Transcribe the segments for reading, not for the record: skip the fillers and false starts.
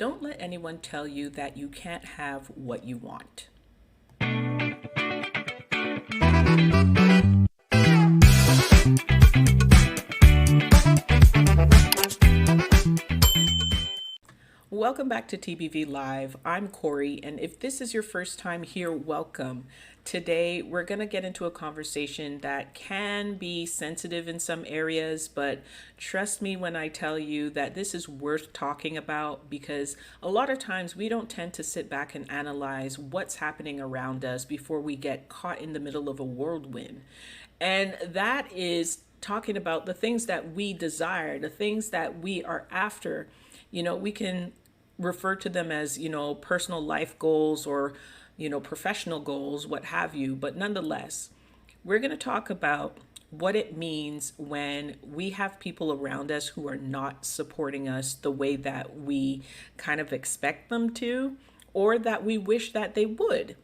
Don't let anyone tell you that you can't have what you want. Welcome back to TBV Live. I'm Corey, and if this is your first time here, welcome. Today, we're going to get into a conversation that can be sensitive in some areas, but trust me when I tell you that this is worth talking about because a lot of times we don't tend to sit back and analyze what's happening around us before we get caught in the middle of a whirlwind. And that is talking about the things that we desire, the things that we are after. We can refer to them as, personal life goals or, professional goals, what have you. But nonetheless, we're going to talk about what it means when we have people around us who are not supporting us the way that we kind of expect them to, or that we wish that they would.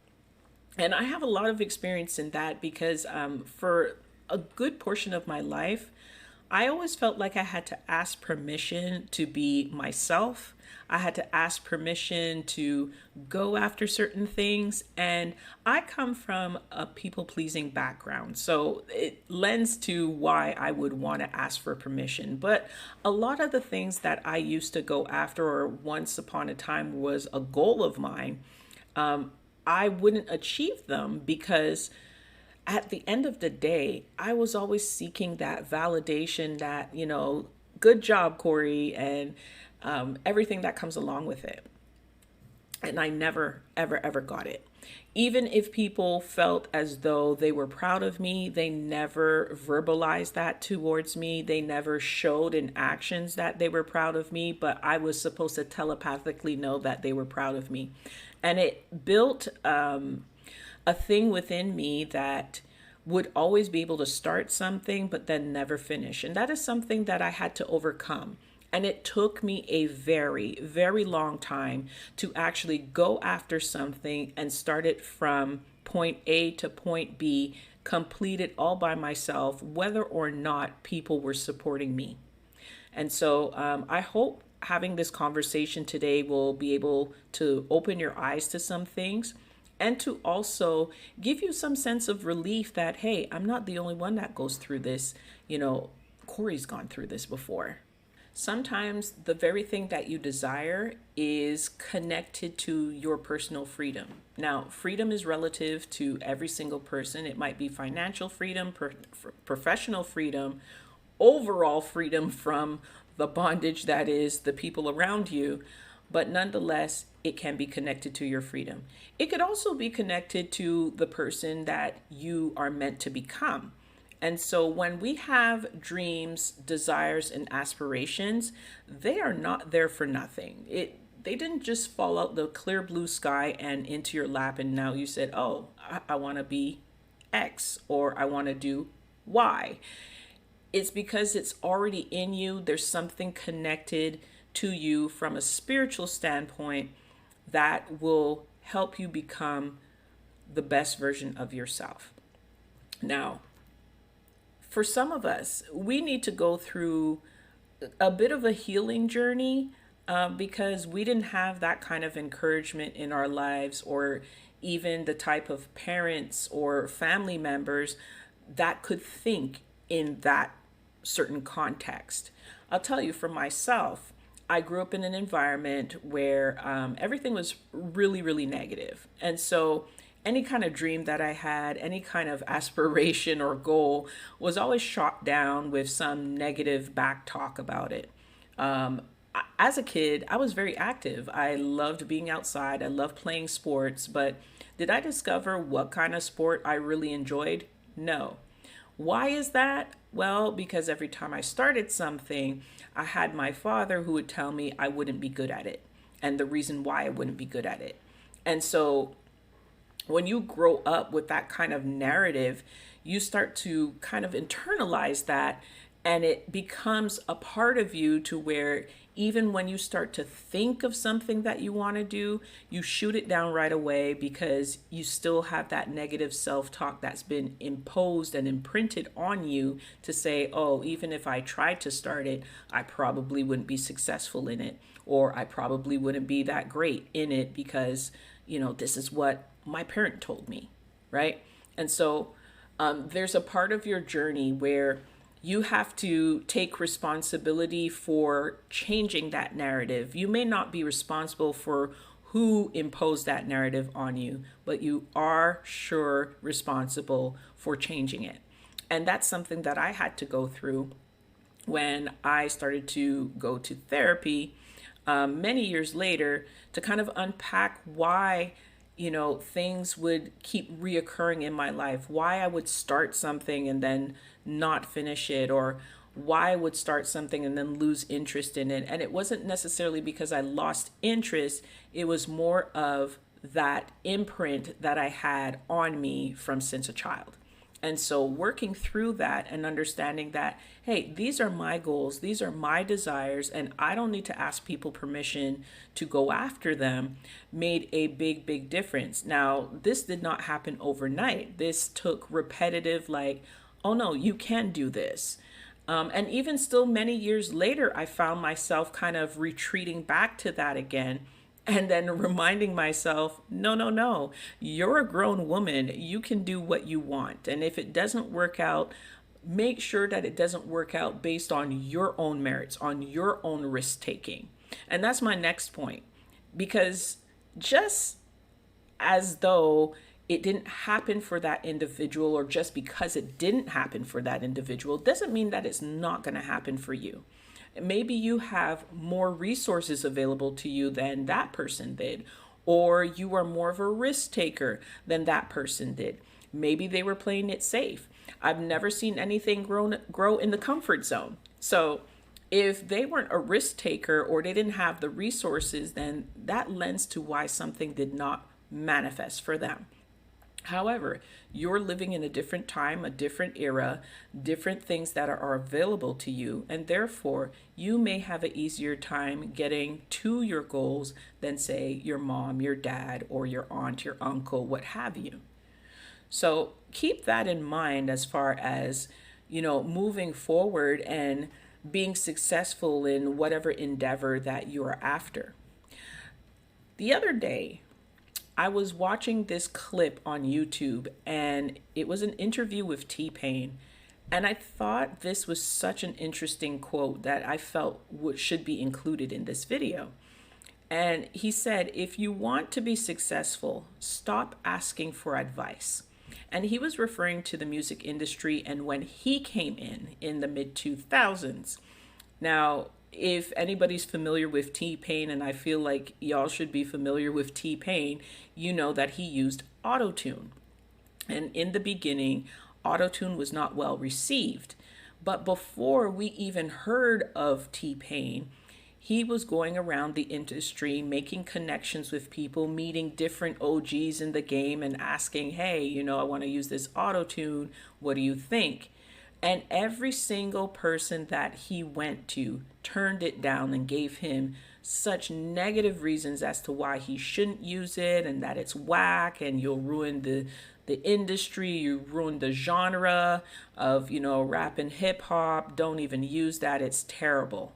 And I have a lot of experience in that because for a good portion of my life, I always felt like I had to ask permission to be myself. I had to ask permission to go after certain things. And I come from a people-pleasing background. So it lends to why I would want to ask for permission. But a lot of the things that I used to go after, or once upon a time was a goal of mine, I wouldn't achieve them because at the end of the day, I was always seeking that validation that, good job, Corey, and everything that comes along with it. And I never, ever, ever got it. Even if people felt as though they were proud of me, they never verbalized that towards me. They never showed in actions that they were proud of me, but I was supposed to telepathically know that they were proud of me. And it built a thing within me that would always be able to start something, but then never finish. And that is something that I had to overcome. And it took me a very, very long time to actually go after something and start it from point A to point B, complete it all by myself, whether or not people were supporting me. And so I hope having this conversation today will be able to open your eyes to some things and to also give you some sense of relief that, hey, I'm not the only one that goes through this. Corey's gone through this before. Sometimes the very thing that you desire is connected to your personal freedom. Now, freedom is relative to every single person. It might be financial freedom, professional freedom, overall freedom from the bondage that is the people around you. But nonetheless, it can be connected to your freedom. It could also be connected to the person that you are meant to become. And so when we have dreams, desires, and aspirations, they are not there for nothing. They didn't just fall out the clear blue sky and into your lap and now you said, oh, I want to be X or I want to do Y. It's because it's already in you. There's something connected to you from a spiritual standpoint that will help you become the best version of yourself. Now, for some of us, we need to go through a bit of a healing journey because we didn't have that kind of encouragement in our lives, or even the type of parents or family members that could think in that certain context. I'll tell you, for myself, I grew up in an environment where everything was really, really negative. And so any kind of dream that I had, any kind of aspiration or goal was always shot down with some negative back talk about it. As a kid, I was very active. I loved being outside. I loved playing sports. But did I discover what kind of sport I really enjoyed? No. Why is that? Well, because every time I started something, I had my father who would tell me I wouldn't be good at it and the reason why I wouldn't be good at it. And so when you grow up with that kind of narrative, you start to kind of internalize that And it becomes a part of you to where even when you start to think of something that you want to do, you shoot it down right away because you still have that negative self-talk that's been imposed and imprinted on you to say, oh, even if I tried to start it, I probably wouldn't be successful in it, or I probably wouldn't be that great in it because, this is what my parent told me, right? And so there's a part of your journey where you have to take responsibility for changing that narrative. You may not be responsible for who imposed that narrative on you, but you are sure responsible for changing it. And that's something that I had to go through when I started to go to therapy many years later to kind of unpack why things would keep reoccurring in my life, why I would start something and then not finish it, or why I would start something and then lose interest in it. And it wasn't necessarily because I lost interest, it was more of that imprint that I had on me from since a child. And so working through that and understanding that, hey, these are my goals, these are my desires, and I don't need to ask people permission to go after them made a big, big difference. Now, this did not happen overnight. This took repetitive, like, oh no, you can do this. And even still many years later, I found myself kind of retreating back to that again and then reminding myself, no, no, no, you're a grown woman. You can do what you want. And if it doesn't work out, make sure that it doesn't work out based on your own merits, on your own risk taking. And that's my next point. Because just as though it didn't happen for that individual, or just because it didn't happen for that individual, doesn't mean that it's not going to happen for you. Maybe you have more resources available to you than that person did, or you are more of a risk taker than that person did. Maybe they were playing it safe. I've never seen anything grow in the comfort zone. So if they weren't a risk taker or they didn't have the resources, then that lends to why something did not manifest for them. However, you're living in a different time, a different era, different things that are available to you, and therefore you may have an easier time getting to your goals than, say, your mom, your dad, or your aunt, your uncle, what have you. So keep that in mind as far as, moving forward and being successful in whatever endeavor that you are after. The other day, I was watching this clip on YouTube, and it was an interview with T-Pain. And I thought this was such an interesting quote that I felt should be included in this video. And he said, if you want to be successful, stop asking for advice. And he was referring to the music industry and when he came in the mid 2000s. Now, if anybody's familiar with T-Pain, and I feel like y'all should be familiar with T-Pain, you know that he used autotune. And in the beginning, autotune was not well received. But before we even heard of T-Pain, he was going around the industry, making connections with people, meeting different OGs in the game and asking, hey, I want to use this autotune. What do you think? And every single person that he went to turned it down and gave him such negative reasons as to why he shouldn't use it, and that it's whack and you'll ruin the industry, you ruin the genre of, rap and hip hop. Don't even use that. It's terrible.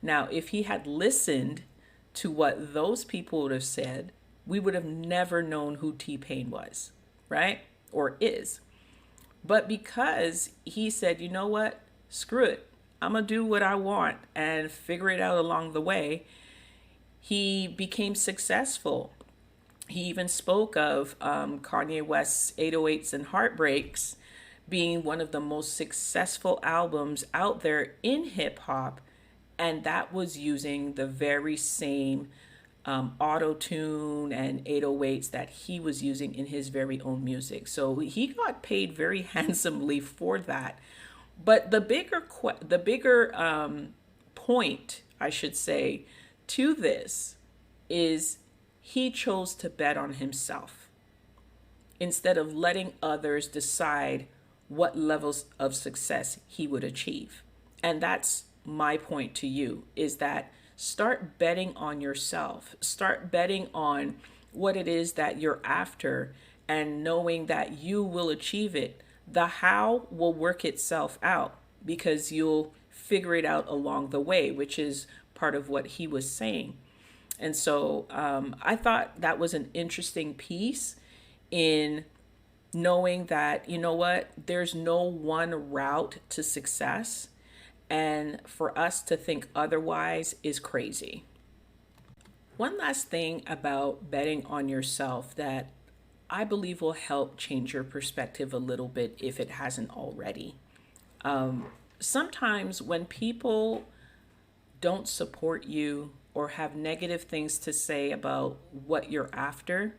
Now, if he had listened to what those people would have said, we would have never known who T-Pain was, right? Or is. But because he said, you know what, screw it, I'm going to do what I want and figure it out along the way, he became successful. He even spoke of Kanye West's 808s and Heartbreaks being one of the most successful albums out there in hip hop. And that was using the very same auto-tune and 808s that he was using in his very own music. So he got paid very handsomely for that. But the bigger point, I should say, to this is he chose to bet on himself instead of letting others decide what levels of success he would achieve. And that's my point to you, is that start betting on yourself. Start betting on what it is that you're after and knowing that you will achieve it. The how will work itself out because you'll figure it out along the way, which is part of what he was saying. And so I thought that was an interesting piece in knowing that, you know what, there's no one route to success. And for us to think otherwise is crazy. One last thing about betting on yourself that I believe will help change your perspective a little bit if it hasn't already. Sometimes when people don't support you or have negative things to say about what you're after,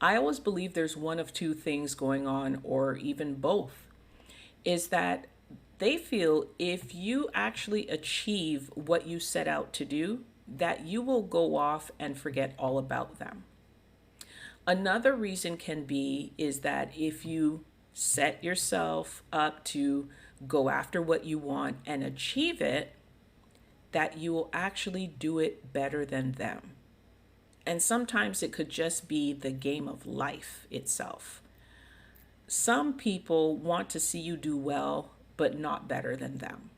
I always believe there's one of two things going on, or even both, is that they feel if you actually achieve what you set out to do, that you will go off and forget all about them. Another reason can be is that if you set yourself up to go after what you want and achieve it, that you will actually do it better than them. And sometimes it could just be the game of life itself. Some people want to see you do well, but not better than them.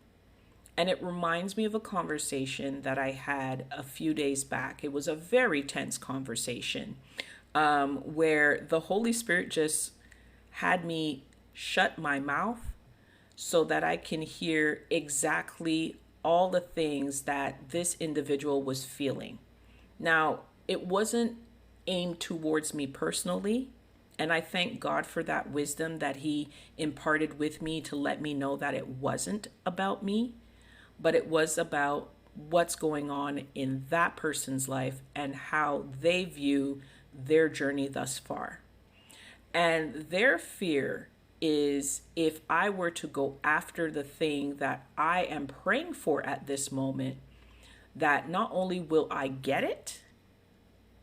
And it reminds me of a conversation that I had a few days back. It was a very tense conversation where the Holy Spirit just had me shut my mouth so that I can hear exactly all the things that this individual was feeling. Now, it wasn't aimed towards me personally, and I thank God for that wisdom that He imparted with me to let me know that it wasn't about me, but it was about what's going on in that person's life and how they view their journey thus far. And their fear is if I were to go after the thing that I am praying for at this moment, that not only will I get it,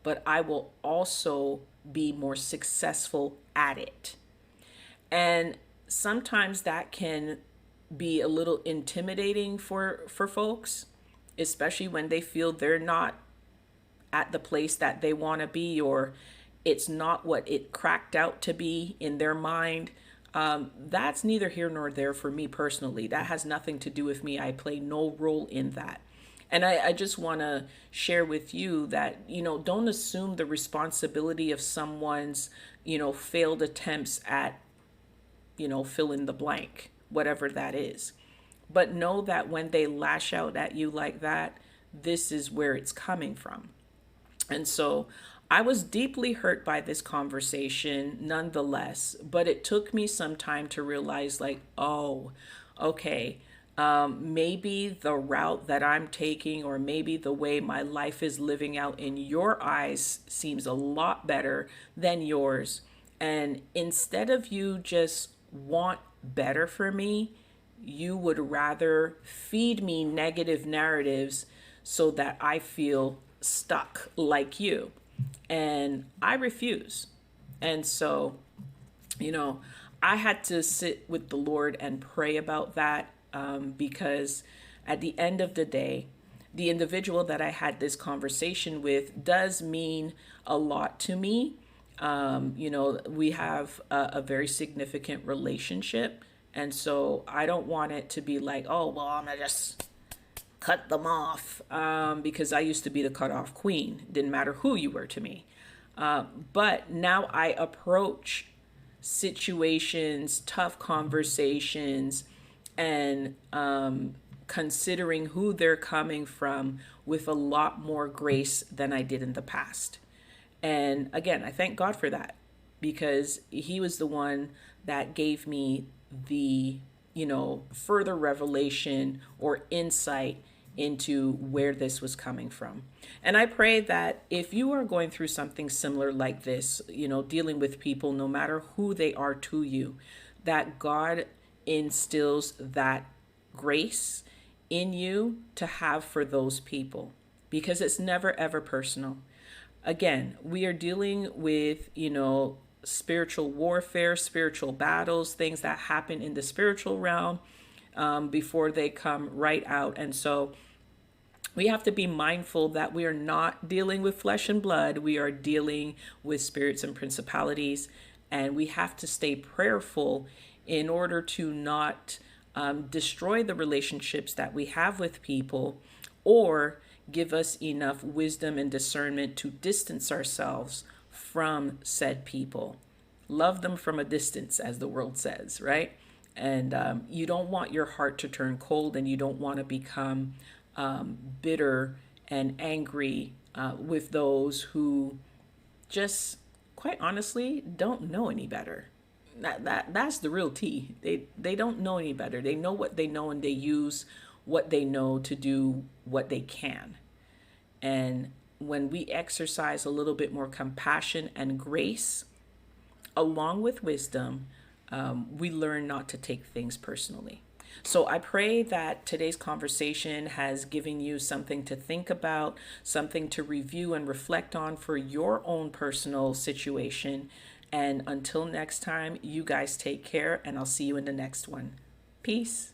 but I will also be more successful at it. And sometimes that can be a little intimidating for folks, especially when they feel they're not at the place that they want to be, or it's not what it cracked out to be in their mind. That's neither here nor there for me personally. That has nothing to do with me. I play no role in that. And I just want to share with you that, don't assume the responsibility of someone's, failed attempts at, fill in the blank, whatever that is. But know that when they lash out at you like that, this is where it's coming from. And so I was deeply hurt by this conversation nonetheless, but it took me some time to realize oh, okay, maybe the route that I'm taking, or maybe the way my life is living out in your eyes seems a lot better than yours. And instead of you just want better for me, you would rather feed me negative narratives so that I feel stuck like you. And I refuse. And so, I had to sit with the Lord and pray about that because at the end of the day, the individual that I had this conversation with does mean a lot to me. We have a very significant relationship. And so I don't want it to be like, oh, well, I'm going to just cut them off because I used to be the cutoff queen. Didn't matter who you were to me. But now I approach situations, tough conversations, and considering who they're coming from with a lot more grace than I did in the past. And again, I thank God for that, because He was the one that gave me the, further revelation or insight into where this was coming from. And I pray that if you are going through something similar like this, dealing with people, no matter who they are to you, that God instills that grace in you to have for those people, because it's never ever personal. Again, we are dealing with, spiritual warfare, spiritual battles, things that happen in the spiritual realm before they come right out. And so we have to be mindful that we are not dealing with flesh and blood. We are dealing with spirits and principalities. And we have to stay prayerful in order to not destroy the relationships that we have with people, or give us enough wisdom and discernment to distance ourselves from said people. Love them from a distance, as the world says, right? And you don't want your heart to turn cold, and you don't want to become bitter and angry with those who just, quite honestly, don't know any better. That's the real tea. They don't know any better. They know what they know, and they use what they know to do what they can. And when we exercise a little bit more compassion and grace along with wisdom, we learn not to take things personally. So I pray that today's conversation has given you something to think about, something to review and reflect on for your own personal situation. And until next time, you guys take care, and I'll see you in the next one. Peace.